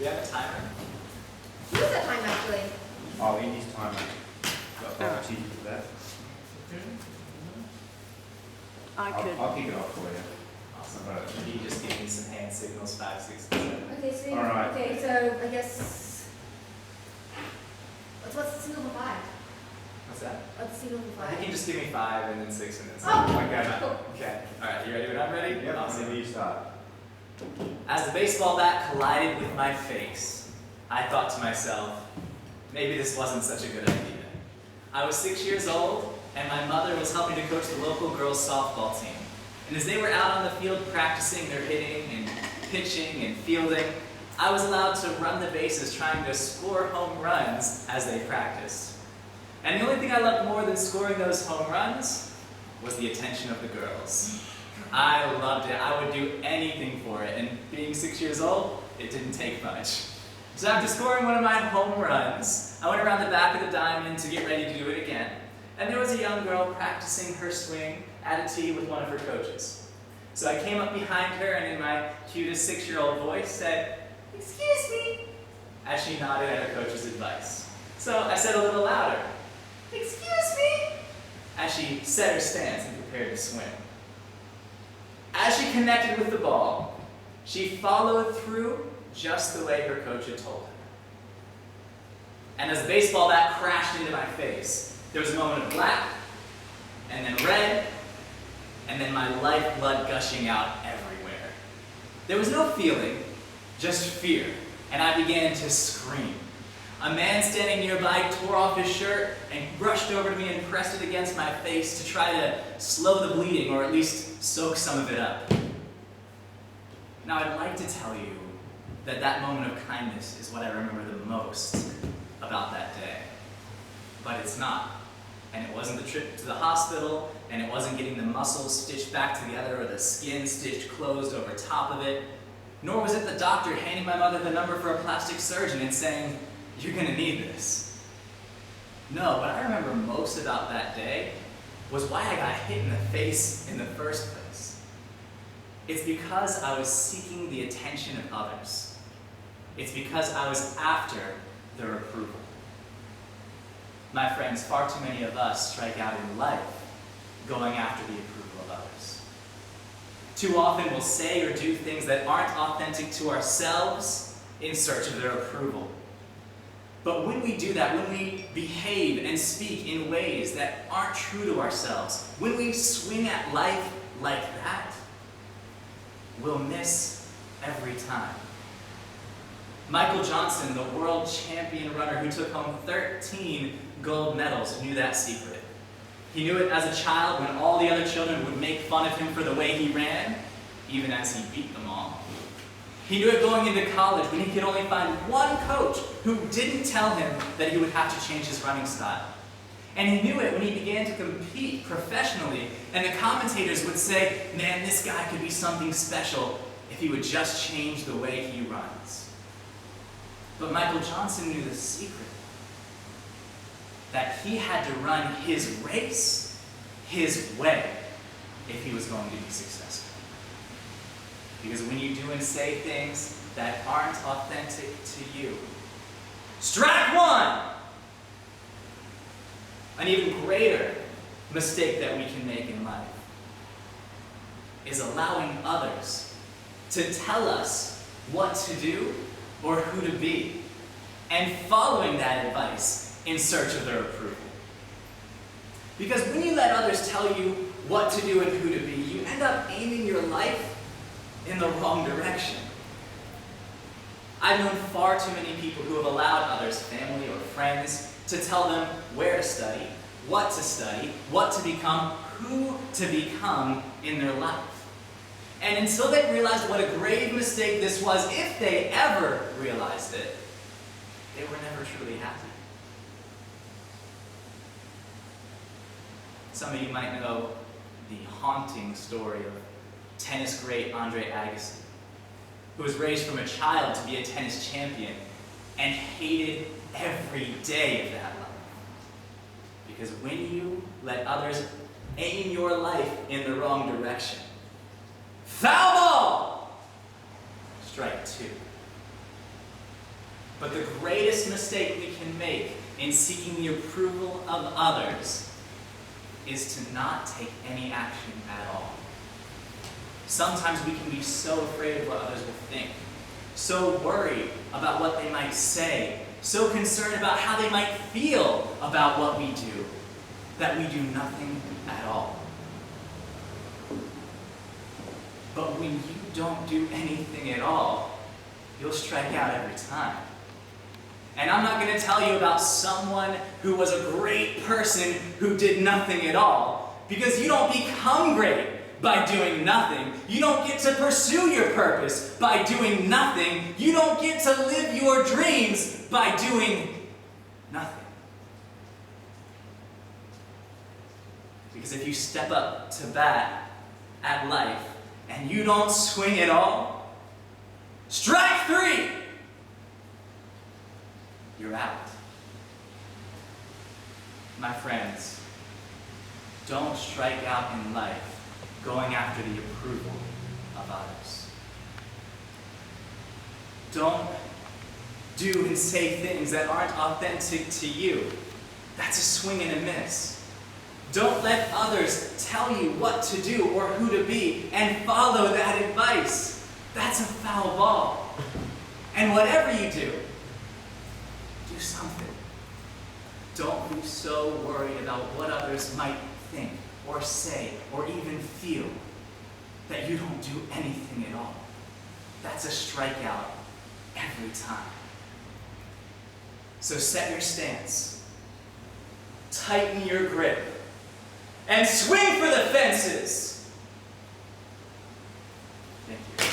we have a timer? Who is that time actually? Oh, Indy's timer. Got cheap for that. I'll kick it off for you. Awesome. Maybe you just give me some hand signals, 5, 6, 7. Okay, so All right. okay, so I guess what's the signal for 5? What's that? What's the signal for I 5? think you just give me 5 and then 6 and then 7. Oh, Okay. cool. Okay. Alright, you ready when I'm ready? Yep, Awesome. and you start. As the baseball bat collided with my face, I thought to myself, maybe this wasn't such a good idea. I was 6 years old, and my mother was helping to coach the local girls softball team. And as they were out on the field practicing their hitting and pitching and fielding, I was allowed to run the bases trying to score home runs as they practiced. And the only thing I loved more than scoring those home runs was the attention of the girls. I loved it. I would do anything for it. And being 6 years old, it didn't take much. So after scoring one of my home runs, I went around the back of the diamond to get ready to do it again. And there was a young girl practicing her swing at a tee with one of her coaches. So I came up behind her and in my cutest 6-year-old voice said, "Excuse me," as she nodded at her coach's advice. So I said a little louder, "Excuse me," as she set her stance and prepared to swing. As she connected with the ball, she followed through just the way her coach had told her. And as the baseball bat crashed into my face, there was a moment of black, and then red, and then my lifeblood gushing out everywhere. There was no feeling, just fear, and I began to scream. A man standing nearby tore off his shirt and rushed over to me and pressed it against my face to try to slow the bleeding, or at least soak some of it up. Now I'd like to tell you that that moment of kindness is what I remember the most about that day. But it's not. And it wasn't the trip to the hospital, and it wasn't getting the muscles stitched back together or the skin stitched closed over top of it, nor was it the doctor handing my mother the number for a plastic surgeon and saying, "You're gonna need this." No, what I remember most about that day was why I got hit in the face in the first place. It's because I was seeking the attention of others. It's because I was after their approval. My friends, far too many of us strike out in life going after the approval of others. Too often we'll say or do things that aren't authentic to ourselves in search of their approval. But when we do that, when we behave and speak in ways that aren't true to ourselves, when we swing at life like that, we'll miss every time. Michael Johnson, the world champion runner who took home 13 gold medals, knew that secret. He knew it as a child when all the other children would make fun of him for the way he ran, even as he beat them all. He knew it going into college when he could only find one coach who didn't tell him that he would have to change his running style. And he knew it when he began to compete professionally, and the commentators would say, "Man, this guy could be something special if he would just change the way he runs." But Michael Johnson knew the secret, that he had to run his race his way if he was going to be successful. Because when you do and say things that aren't authentic to you, strike one! An even greater mistake that we can make in life is allowing others to tell us what to do or who to be, and following that advice in search of their approval. Because when you let others tell you what to do and who to be, you end up aiming your life in the wrong direction. I've known far too many people who have allowed others, family or friends, to tell them where to study, what to become, who to become in their life. And until they realized what a grave mistake this was, if they ever realized it, they were never truly happy. Some of you might know the haunting story of tennis great Andre Agassi, who was raised from a child to be a tennis champion and hated every day of that life. Because when you let others aim your life in the wrong direction, foul ball! Strike two. But the greatest mistake we can make in seeking the approval of others is to not take any action at all. Sometimes we can be so afraid of what others will think, so worried about what they might say, so concerned about how they might feel about what we do, that we do nothing at all. But when you don't do anything at all, you'll strike out every time. And I'm not going to tell you about someone who was a great person who did nothing at all, because you don't become great by doing nothing. You don't get to pursue your purpose by doing nothing. You don't get to live your dreams by doing nothing. Because if you step up to bat at life and you don't swing at all, strike three! You're out. My friends, don't strike out in life going after the approval of others. Don't do and say things that aren't authentic to you. That's a swing and a miss. Don't let others tell you what to do or who to be and follow that advice. That's a foul ball. And whatever you do something. Don't be so worried about what others might think or say or even feel that you don't do anything at all. That's a strikeout every time. So set your stance, tighten your grip, and swing for the fences. Thank you.